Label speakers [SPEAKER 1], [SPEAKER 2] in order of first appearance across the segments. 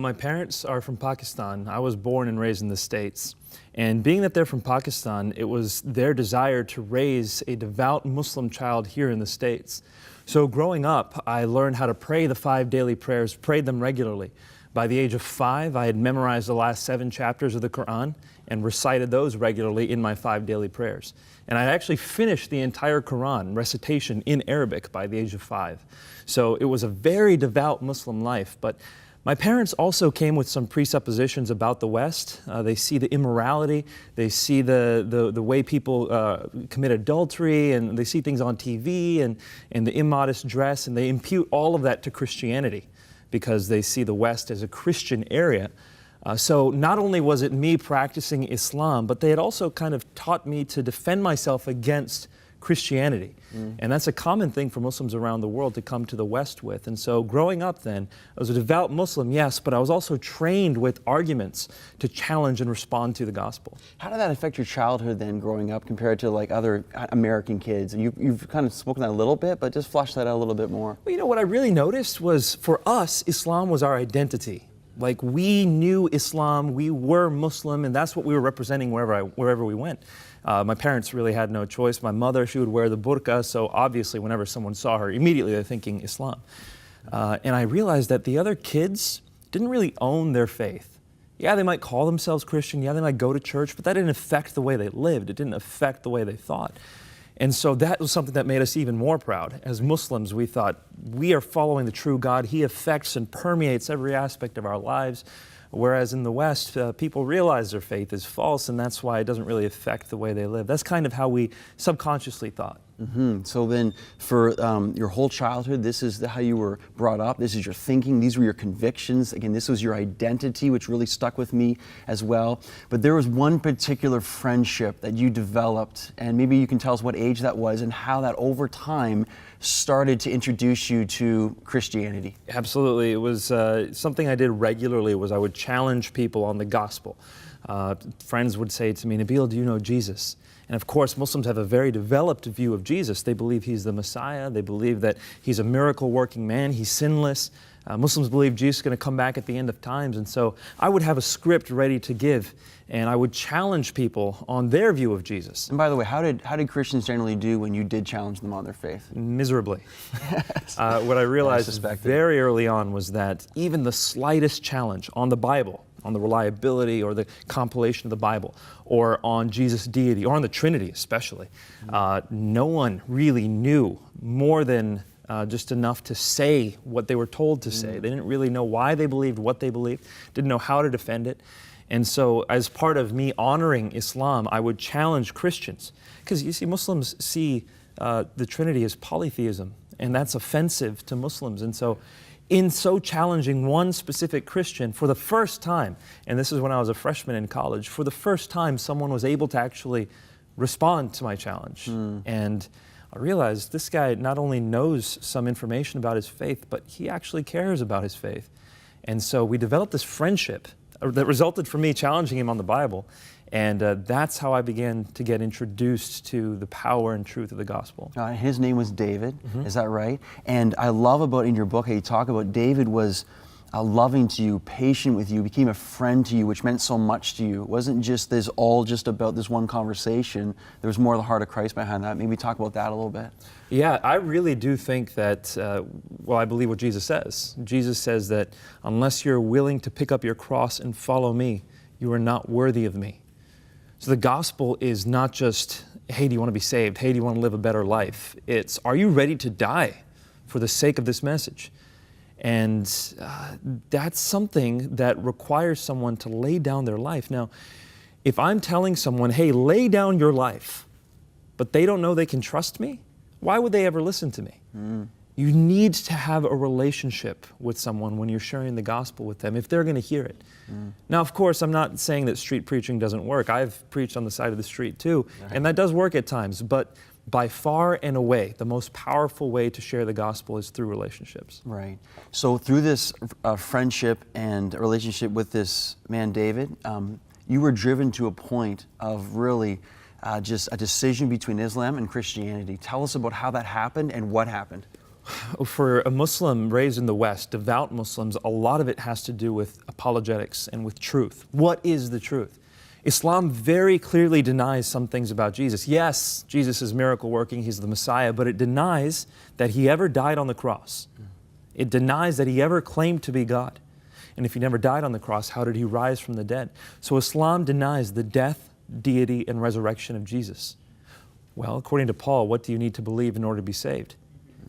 [SPEAKER 1] My parents are from Pakistan. I was born and raised in the States. And being that they're from Pakistan, it was their desire to raise a devout Muslim child here in the States. So growing up, I learned how to pray the 5 daily prayers, prayed them regularly. By the age of 5, I had memorized the last 7 chapters of the Quran and recited those regularly in my 5 daily prayers. And I actually finished the entire Quran recitation in Arabic by the age of 5. So it was a very devout Muslim life. But my parents also came with some presuppositions about the West. They see the immorality, they see the way people commit adultery, and they see things on TV and the immodest dress, and they impute all of that to Christianity because they see the West as a Christian area. So not only was it me practicing Islam, but they had also kind of taught me to defend myself against Christianity. And that's a common thing for Muslims around the world to come to the West with. And so growing up then, I was a devout Muslim, yes, but I was also trained with arguments to challenge and respond to the gospel.
[SPEAKER 2] How did that affect your childhood then growing up compared to like other American kids? You've kind of spoken that a little bit, but just flesh that out a little bit more.
[SPEAKER 1] Well, you know, what I really noticed was for us, Islam was our identity. Like, we knew Islam, we were Muslim, and that's what we were representing wherever we went. My parents really had no choice. My mother, she would wear the burqa, so obviously whenever someone saw her, immediately they're thinking Islam. And I realized that the other kids didn't really own their faith. Yeah, they might call themselves Christian, yeah, they might go to church, but that didn't affect the way they lived. It didn't affect the way they thought. And so that was something that made us even more proud. As Muslims, we thought, we are following the true God. He affects and permeates every aspect of our lives. Whereas in the West, people realize their faith is false, and that's why it doesn't really affect the way they live. That's kind of how we subconsciously thought.
[SPEAKER 2] So then for your whole childhood, this is how you were brought up, this is your thinking, these were your convictions. Again, this was your identity, which really stuck with me as well. But there was one particular friendship that you developed, and maybe you can tell us what age that was and how that over time started to introduce you to Christianity.
[SPEAKER 1] Absolutely. It was something I did regularly. Was I would challenge people on the gospel. Friends would say to me, "Nabeel, do you know Jesus?" And of course, Muslims have a very developed view of Jesus. They believe he's the Messiah. They believe that he's a miracle-working man. He's sinless. Muslims believe Jesus is going to come back at the end of times. And so I would have a script ready to give, and I would challenge people on their view of Jesus.
[SPEAKER 2] And by the way, how did Christians generally do when you did challenge them on their faith?
[SPEAKER 1] Miserably. What I realized very early on was that even the slightest challenge on the Bible, on the reliability or the compilation of the Bible, or on Jesus' deity, or on the Trinity especially, no one really knew more than just enough to say what they were told to say. They didn't really know why they believed what they believed, didn't know how to defend it. And so as part of me honoring Islam, I would challenge Christians. Because you see, Muslims see the Trinity as polytheism, and that's offensive to Muslims. And so in so challenging one specific Christian, for the first time, and this is when I was a freshman in college, for the first time someone was able to actually respond to my challenge. And I realized this guy not only knows some information about his faith, but he actually cares about his faith. And so we developed this friendship that resulted from me challenging him on the Bible. And that's how I began to get introduced to the power and truth of the gospel.
[SPEAKER 2] His name was David, is that right? And I love about in your book how you talk about David was loving to you, patient with you, became a friend to you, which meant so much to you. It wasn't just this all just about this one conversation. There was more of the heart of Christ behind that. Maybe talk about that a little bit.
[SPEAKER 1] Yeah, I really do think that, well, I believe what Jesus says. Jesus says that unless you're willing to pick up your cross and follow me, you are not worthy of me. So the gospel is not just, hey, do you want to be saved? Hey, do you want to live a better life? It's, are you ready to die for the sake of this message? And that's something that requires someone to lay down their life. Now, if I'm telling someone, hey, lay down your life, but they don't know they can trust me, why would they ever listen to me? You need to have a relationship with someone when you're sharing the gospel with them, if they're going to hear it. Now, of course, I'm not saying that street preaching doesn't work. I've preached on the side of the street too, and that does work at times. But by far and away, the most powerful way to share the gospel is through relationships.
[SPEAKER 2] Right. So through this friendship and relationship with this man, David, you were driven to a point of really just a decision between Islam and Christianity. Tell us about how that happened and what happened.
[SPEAKER 1] For a Muslim raised in the West, devout Muslims, a lot of it has to do with apologetics and with truth. What is the truth? Islam very clearly denies some things about Jesus. Yes, Jesus is miracle working, he's the Messiah, but it denies that he ever died on the cross. It denies that he ever claimed to be God. And if he never died on the cross, how did he rise from the dead? So Islam denies the death, deity, and resurrection of Jesus. Well, according to Paul, what do you need to believe in order to be saved?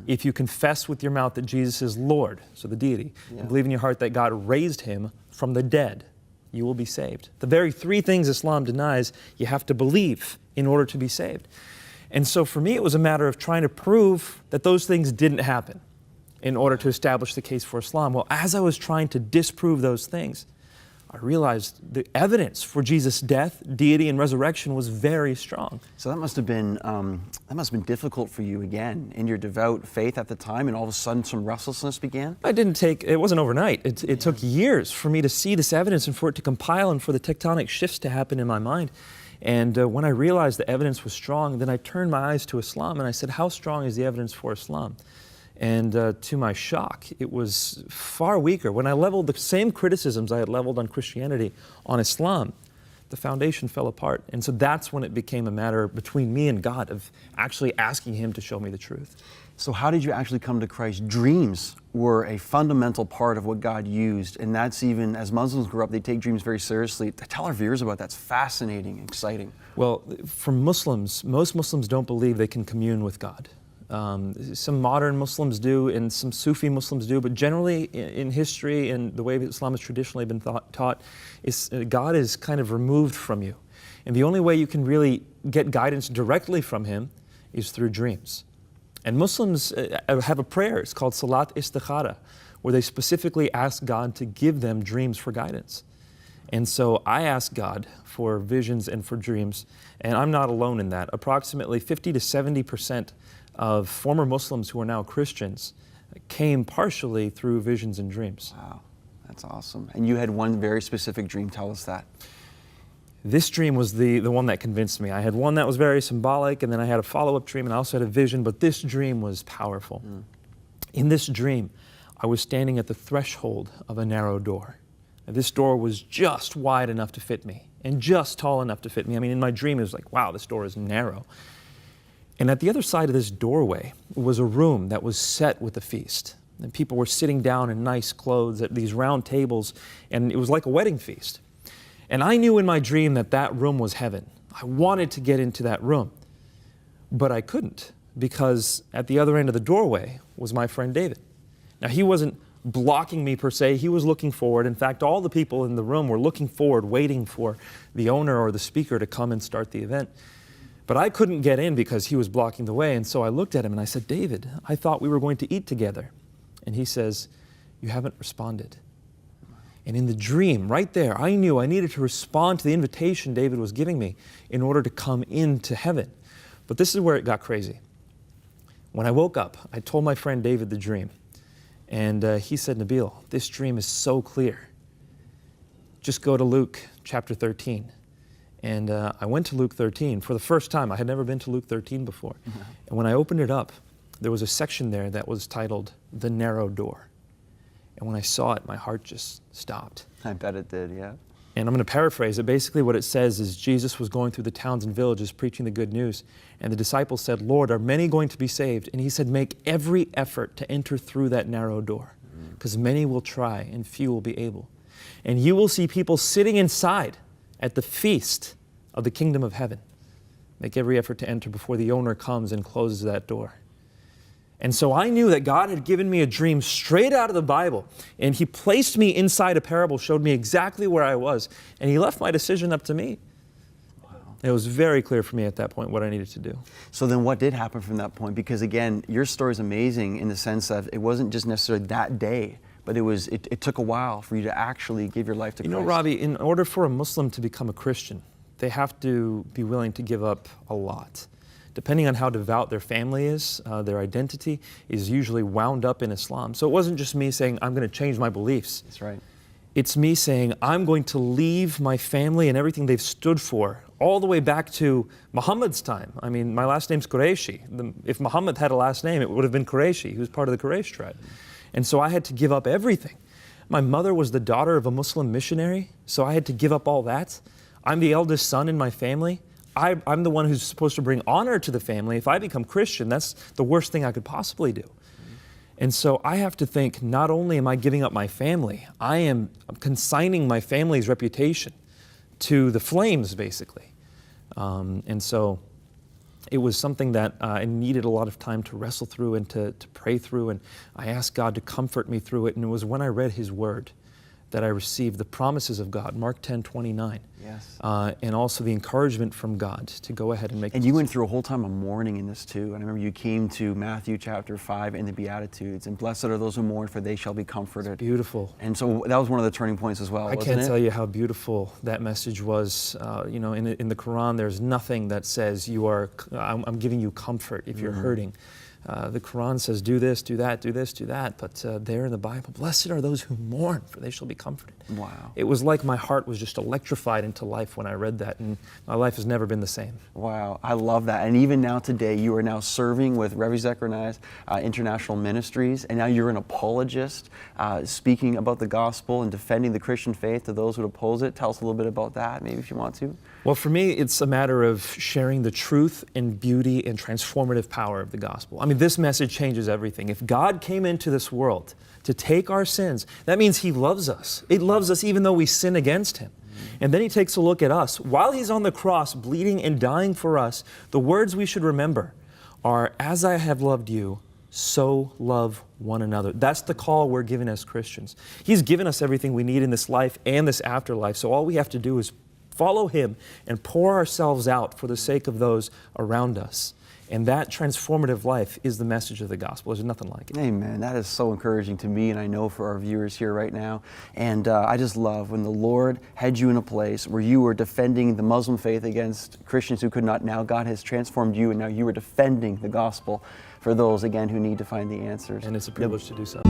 [SPEAKER 1] If you confess with your mouth that Jesus is Lord, so the deity, and believe in your heart that God raised him from the dead, you will be saved. The very three things Islam denies, you have to believe in order to be saved. And so for me, it was a matter of trying to prove that those things didn't happen in order to establish the case for Islam. Well, as I was trying to disprove those things, I realized the evidence for Jesus' death, deity, and resurrection was very strong.
[SPEAKER 2] So that must have been difficult for you again in your devout faith at the time, and all of a sudden some restlessness began?
[SPEAKER 1] It wasn't overnight. It took years for me to see this evidence and for it to compile and for the tectonic shifts to happen in my mind. And when I realized the evidence was strong, then I turned my eyes to Islam and I said, how strong is the evidence for Islam? And to my shock, it was far weaker. When I leveled the same criticisms I had leveled on Christianity on Islam, the foundation fell apart. And so that's when it became a matter between me and God of actually asking him to show me the truth.
[SPEAKER 2] So how did you actually come to Christ? Dreams were a fundamental part of what God used, and that's even, as Muslims grow up, they take dreams very seriously. Tell our viewers about that. It's fascinating, exciting.
[SPEAKER 1] Well, for Muslims, most Muslims don't believe they can commune with God. Some modern Muslims do, and some Sufi Muslims do, but generally in history and the way that Islam has traditionally been taught, is God is kind of removed from you. And the only way you can really get guidance directly from him is through dreams. And Muslims have a prayer, it's called Salat Istikhara, where they specifically ask God to give them dreams for guidance. And so I ask God for visions and for dreams, and I'm not alone in that. Approximately 50 to 70% of former Muslims who are now Christians came partially through visions and dreams.
[SPEAKER 2] Wow, that's awesome. And you had one very specific dream. Tell us that.
[SPEAKER 1] This dream was the one that convinced me. I had one that was very symbolic, and then I had a follow-up dream, and I also had a vision, but this dream was powerful. In this dream, I was standing at the threshold of a narrow door. And this door was just wide enough to fit me, and just tall enough to fit me. I mean, in my dream, it was like, wow, this door is narrow. And at the other side of this doorway was a room that was set with a feast. And people were sitting down in nice clothes at these round tables, and it was like a wedding feast. And I knew in my dream that that room was heaven. I wanted to get into that room, but I couldn't, because at the other end of the doorway was my friend David. Now, he wasn't blocking me per se, he was looking forward. In fact, all the people in the room were looking forward, waiting for the owner or the speaker to come and start the event. But I couldn't get in because he was blocking the way, and so I looked at him and I said, David, I thought we were going to eat together. And he says, you haven't responded. And in the dream, right there, I knew I needed to respond to the invitation David was giving me in order to come into heaven. But this is where it got crazy. When I woke up, I told my friend David the dream, and he said, Nabeel, this dream is so clear. Just go to Luke chapter 13. And I went to Luke 13 for the first time. I had never been to Luke 13 before. And when I opened it up, there was a section there that was titled, The Narrow Door. And when I saw it, my heart just stopped.
[SPEAKER 2] I bet it did, yeah.
[SPEAKER 1] And I'm going to paraphrase it. Basically what it says is Jesus was going through the towns and villages preaching the good news. And the disciples said, Lord, are many going to be saved? And he said, make every effort to enter through that narrow door, because many will try and few will be able. And you will see people sitting inside at the feast of the kingdom of heaven. Make every effort to enter before the owner comes and closes that door. And so I knew that God had given me a dream straight out of the Bible, and he placed me inside a parable, showed me exactly where I was, and he left my decision up to me. Wow. It was very clear for me at that point what I needed to do.
[SPEAKER 2] So then what did happen from that point? Because again, your story is amazing in the sense that it wasn't just necessarily that day, but it took a while for you to actually give your life to Christ.
[SPEAKER 1] You know, Robbie, in order for a Muslim to become a Christian, they have to be willing to give up a lot. Depending on how devout their family is, their identity is usually wound up in Islam. So it wasn't just me saying, I'm going to change my beliefs.
[SPEAKER 2] That's right.
[SPEAKER 1] It's me saying, I'm going to leave my family and everything they've stood for all the way back to Muhammad's time. I mean, my last name's Qureshi. If Muhammad had a last name, it would have been Qureshi. He was part of the Quraysh tribe. And so I had to give up everything. My mother was the daughter of a Muslim missionary, so I had to give up all that. I'm the eldest son in my family. I'm the one who's supposed to bring honor to the family. If I become Christian, that's the worst thing I could possibly do. And so I have to think, not only am I giving up my family, I am consigning my family's reputation to the flames, basically. And so it was something that I needed a lot of time to wrestle through and to pray through, and I asked God to comfort me through it. And it was when I read His Word that I received the promises of God, Mark 10:29.
[SPEAKER 2] Yes.
[SPEAKER 1] And also the encouragement from God to go ahead and make.
[SPEAKER 2] And you went through a whole time of mourning in this too. And I remember you came to Matthew chapter 5 and the Beatitudes, and blessed are those who mourn, for they shall be comforted.
[SPEAKER 1] It's beautiful.
[SPEAKER 2] And so that was one of the turning points as well,
[SPEAKER 1] I
[SPEAKER 2] wasn't
[SPEAKER 1] can't
[SPEAKER 2] it?
[SPEAKER 1] tell you how beautiful that message was. You know, in the Quran, there's nothing that says I'm giving you comfort if you're hurting. The Quran says, do this, do that, do this, do that. But there in the Bible, blessed are those who mourn, for they shall be comforted.
[SPEAKER 2] Wow.
[SPEAKER 1] It was like my heart was just electrified into life when I read that, and my life has never been the same.
[SPEAKER 2] Wow, I love that. And even now today, you are now serving with Revi Zechariah's International Ministries, and now you're an apologist, speaking about the gospel and defending the Christian faith to those who oppose it. Tell us a little bit about that, maybe, if you want to.
[SPEAKER 1] Well, for me, it's a matter of sharing the truth and beauty and transformative power of the gospel. I mean, this message changes everything. If God came into this world to take our sins, that means He loves us. He loves us even though we sin against Him. And then He takes a look at us. While He's on the cross, bleeding and dying for us, the words we should remember are, as I have loved you, so love one another. That's the call we're given as Christians. He's given us everything we need in this life and this afterlife, so all we have to do is follow Him and pour ourselves out for the sake of those around us. And that transformative life is the message of the gospel. There's nothing like it.
[SPEAKER 2] Amen. That is so encouraging to me, and I know for our viewers here right now. And I just love when the Lord had you in a place where you were defending the Muslim faith against Christians who could not. Now God has transformed you, and now you are defending the gospel for those, again, who need to find the answers.
[SPEAKER 1] And it's a privilege to do so.